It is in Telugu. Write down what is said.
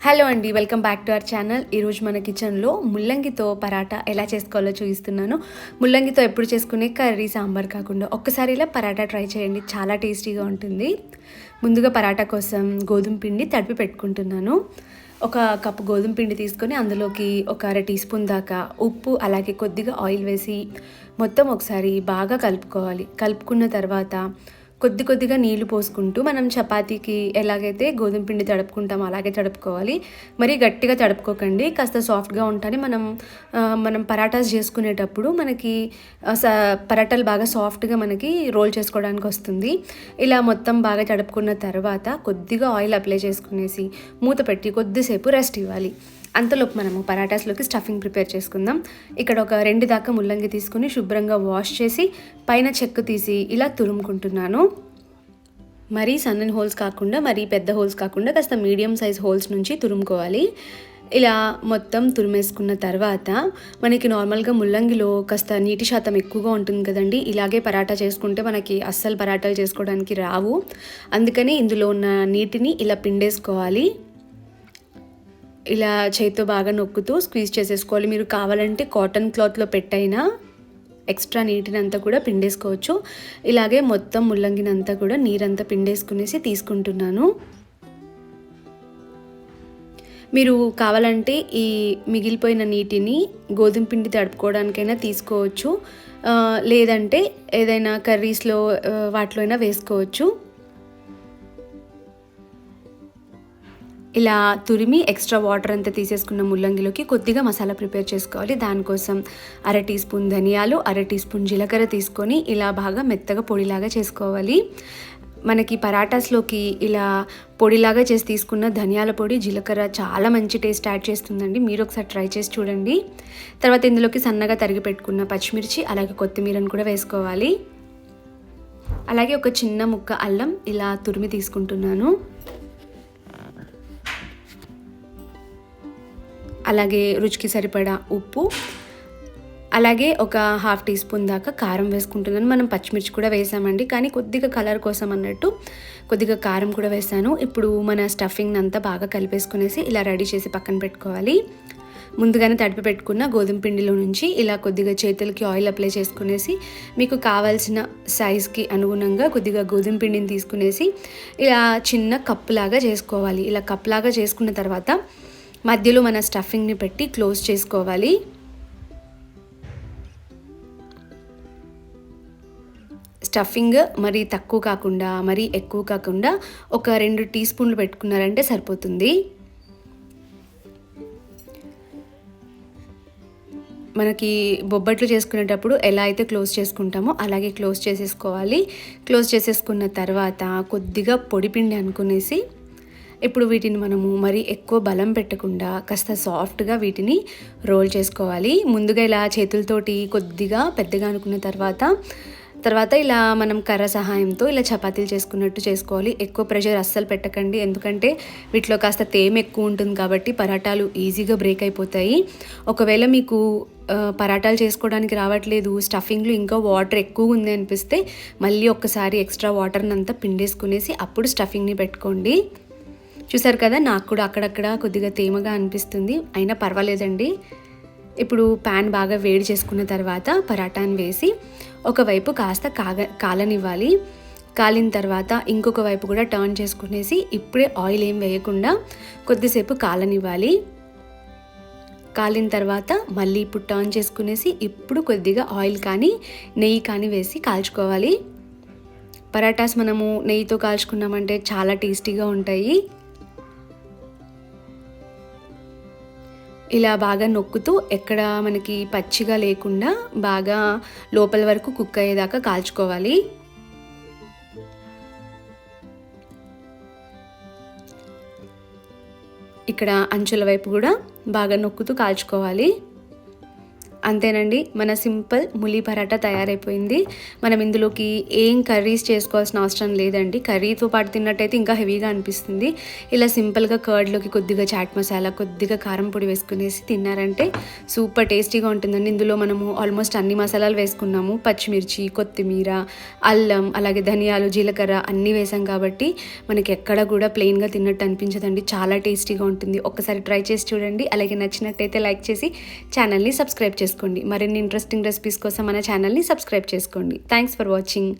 హలో అండి, welcome back to our channel. ఈరోజు మన కిచెన్లో ముల్లంగితో పరాటా ఎలా చేసుకోవాలో చూపిస్తున్నాను. ముల్లంగితో ఎప్పుడు చేసుకునే కర్రీ సాంబార్ కాకుండా ఒక్కసారి ఇలా పరాటా ట్రై చేయండి, చాలా టేస్టీగా ఉంటుంది. ముందుగా పరాటా కోసం గోధుమ పిండి తడిపి పెట్టుకుంటున్నాను. ఒక కప్పు గోధుమ పిండి తీసుకొని అందులోకి ఒక అర టీ స్పూన్ దాకా ఉప్పు, అలాగే కొద్దిగా ఆయిల్ వేసి మొత్తం ఒకసారి బాగా కలుపుకోవాలి. కలుపుకున్న తర్వాత కొద్దిగా నీళ్లు పోసుకుంటూ మనం చపాతీకి ఎలాగైతే గోధుమ పిండి తడుపుకుంటామో అలాగే తడుపుకోవాలి. మరీ గట్టిగా తడుపుకోకండి, కాస్త సాఫ్ట్గా ఉంటుంది. మనం పరాటాస్ చేసుకునేటప్పుడు మనకి పరాటాలు బాగా సాఫ్ట్గా మనకి రోల్ చేసుకోవడానికి వస్తుంది. ఇలా మొత్తం బాగా తడుపుకున్న తర్వాత కొద్దిగా ఆయిల్ అప్లై చేసుకునేసి మూత పెట్టి కొద్దిసేపు రెస్ట్ ఇవ్వాలి. అంతలోపు మనము పరాటాస్లోకి స్టఫింగ్ ప్రిపేర్ చేసుకుందాం. ఇక్కడ ఒక 2 దాకా ముల్లంగి తీసుకుని శుభ్రంగా వాష్ చేసి పైన చెక్కు తీసి ఇలా తురుముకుంటున్నాను. మరీ సన్నని హోల్స్ కాకుండా మరీ పెద్ద హోల్స్ కాకుండా కాస్త మీడియం సైజ్ హోల్స్ నుంచి తురుముకోవాలి. ఇలా మొత్తం తురిమేసుకున్న తర్వాత మనకి నార్మల్గా ముల్లంగిలో కాస్త నీటి శాతం ఎక్కువగా ఉంటుంది కదండి. ఇలాగే పరాటా చేసుకుంటే మనకి అస్సలు పరాటాలు చేసుకోవడానికి రావు. అందుకని ఇందులో ఉన్న నీటిని ఇలా పిండేసుకోవాలి. ఇలా చేతితో బాగా నొక్కుతూ స్క్వీజ్ చేసేసుకోవాలి. మీరు కావాలంటే కాటన్ క్లాత్లో పెట్టైనా ఎక్స్ట్రా నీటిని అంతా కూడా పిండేసుకోవచ్చు. ఇలాగే మొత్తం ముల్లంగినంతా కూడా నీరంతా పిండేసుకునేసి తీసుకుంటున్నాను. మీరు కావాలంటే ఈ మిగిలిపోయిన నీటిని గోధుమ పిండి తడుపుకోవడానికైనా తీసుకోవచ్చు, లేదంటే ఏదైనా కర్రీస్లో వాటిలో అయినా వేసుకోవచ్చు. ఇలా తురిమి ఎక్స్ట్రా వాటర్ అంతా తీసేసుకున్న ముల్లంగిలోకి కొద్దిగా మసాలా ప్రిపేర్ చేసుకోవాలి. దానికోసం అర టీ స్పూన్ ధనియాలు, అర టీ స్పూన్ జీలకర్ర తీసుకొని ఇలా బాగా మెత్తగా పొడిలాగా చేసుకోవాలి. మనకి పరాటాస్లోకి ఇలా పొడిలాగా చేసి తీసుకున్న ధనియాల పొడి, జీలకర్ర చాలా మంచి టేస్ట్ యాడ్ చేస్తుందండి. మీరు ఒకసారి ట్రై చేసి చూడండి. తర్వాత ఇందులోకి సన్నగా తరిగి పెట్టుకున్న పచ్చిమిర్చి, అలాగే కొత్తిమీరను కూడా వేసుకోవాలి. అలాగే ఒక చిన్న ముక్క అల్లం ఇలా తురిమి తీసుకుంటున్నాను. అలాగే రుచికి సరిపడా ఉప్పు, అలాగే ఒక హాఫ్ టీ స్పూన్ దాకా కారం వేసుకుంటున్నాను. మనం పచ్చిమిర్చి కూడా వేసామండి, కానీ కొద్దిగా కలర్ కోసం అన్నట్టు కొద్దిగా కారం కూడా వేసాను. ఇప్పుడు మన స్టఫింగ్ అంతా బాగా కలిపేసుకునేసి ఇలా రెడీ చేసి పక్కన పెట్టుకోవాలి. ముందుగానే తడిపి పెట్టుకున్న గోధుమ పిండిలో నుంచి ఇలా కొద్దిగా చేతులకి ఆయిల్ అప్లై చేసుకునేసి మీకు కావాల్సిన సైజ్కి అనుగుణంగా కొద్దిగా గోధుమ పిండిని తీసుకునేసి ఇలా చిన్న కప్పులాగా చేసుకోవాలి. ఇలా కప్పులాగా చేసుకున్న తర్వాత మధ్యలో మన స్టఫింగ్ని పెట్టి క్లోజ్ చేసుకోవాలి. స్టఫింగ్ మరీ తక్కువ కాకుండా మరీ ఎక్కువ కాకుండా ఒక 2 టీ స్పూన్లు పెట్టుకున్నారంటే సరిపోతుంది. మనకి బొబ్బట్లు చేసుకునేటప్పుడు ఎలా అయితే క్లోజ్ చేసుకుంటామో అలాగే క్లోజ్ చేసేసుకోవాలి. క్లోజ్ చేసేసుకున్న తర్వాత కొద్దిగా పొడిపిండి అనుకునేసి ఇప్పుడు వీటిని మనము మరీ ఎక్కువ బలం పెట్టకుండా కాస్త సాఫ్ట్గా వీటిని రోల్ చేసుకోవాలి. ముందుగా ఇలా చేతులతోటి కొద్దిగా పెద్దగా అనుకున్న తర్వాత ఇలా మనం కర్ర సహాయంతో ఇలా చపాతీలు చేసుకున్నట్టు చేసుకోవాలి. ఎక్కువ ప్రెషర్ అస్సలు పెట్టకండి, ఎందుకంటే వీటిలో కాస్త తేమ ఎక్కువ ఉంటుంది కాబట్టి పరాటాలు ఈజీగా బ్రేక్ అయిపోతాయి. ఒకవేళ మీకు పరాటాలు చేసుకోవడానికి రావట్లేదు, స్టఫింగ్లో ఇంకా వాటర్ ఎక్కువ ఉంది అనిపిస్తే మళ్ళీ ఒక్కసారి ఎక్స్ట్రా వాటర్ని అంతా పిండేసుకునేసి అప్పుడు స్టఫింగ్ని పెట్టుకోండి. చూసారు కదా, నాకు కూడా అక్కడక్కడ కొద్దిగా తేమగా అనిపిస్తుంది, అయినా పర్వాలేదండి. ఇప్పుడు ప్యాన్ బాగా వేడి చేసుకున్న తర్వాత పరాటాని వేసి ఒకవైపు కాస్త కాలనివ్వాలి. కాలిన తర్వాత ఇంకొక వైపు కూడా టర్న్ చేసుకునేసి ఇప్పుడే ఆయిల్ ఏం వేయకుండా కొద్దిసేపు కాలనివ్వాలి. కాలిన తర్వాత మళ్ళీ ఇప్పుడు టర్న్ చేసుకునేసి ఇప్పుడు కొద్దిగా ఆయిల్ కానీ నెయ్యి కానీ వేసి కాల్చుకోవాలి. పరాటాస్ మనము నెయ్యితో కాల్చుకున్నామంటే చాలా టేస్టీగా ఉంటాయి. ఇలా బాగా నొక్కుతూ ఎక్కడ మనకి పచ్చిగా లేకుండా బాగా లోపల వరకు కుక్ అయ్యేదాకా కాల్చుకోవాలి. ఇక్కడ అంచుల వైపు కూడా బాగా నొక్కుతూ కాల్చుకోవాలి. అంతేనండి, మన సింపుల్ ములి పరాటా తయారైపోయింది. మనం ఇందులోకి ఏం కర్రీస్ చేసుకోవాల్సిన అవసరం లేదండి. కర్రీతో పాటు తిన్నట్టయితే ఇంకా హెవీగా అనిపిస్తుంది. ఇలా సింపుల్గా కర్డ్లోకి కొద్దిగా చాట్ మసాలా, కొద్దిగా కారం పొడి వేసుకునేసి తిన్నారంటే సూపర్ టేస్టీగా ఉంటుందండి. ఇందులో మనము ఆల్మోస్ట్ అన్ని మసాలాలు వేసుకున్నాము. పచ్చిమిర్చి, కొత్తిమీర, అల్లం, అలాగే ధనియాలు, జీలకర్ర అన్నీ వేసాం కాబట్టి మనకి ఎక్కడ కూడా ప్లెయిన్గా తిన్నట్టు అనిపించదండి. చాలా టేస్టీగా ఉంటుంది. ఒక్కసారి ట్రై చేసి చూడండి. అలాగే నచ్చినట్టయితే లైక్ చేసి ఛానల్ని సబ్స్క్రైబ్ చేసుకోండి. మరిన్ని ఇంట్రెస్టింగ్ రెసిపీస్ కోసం మన ఛానల్ని సబ్స్క్రైబ్ చేసుకోండి. Thanks for watching.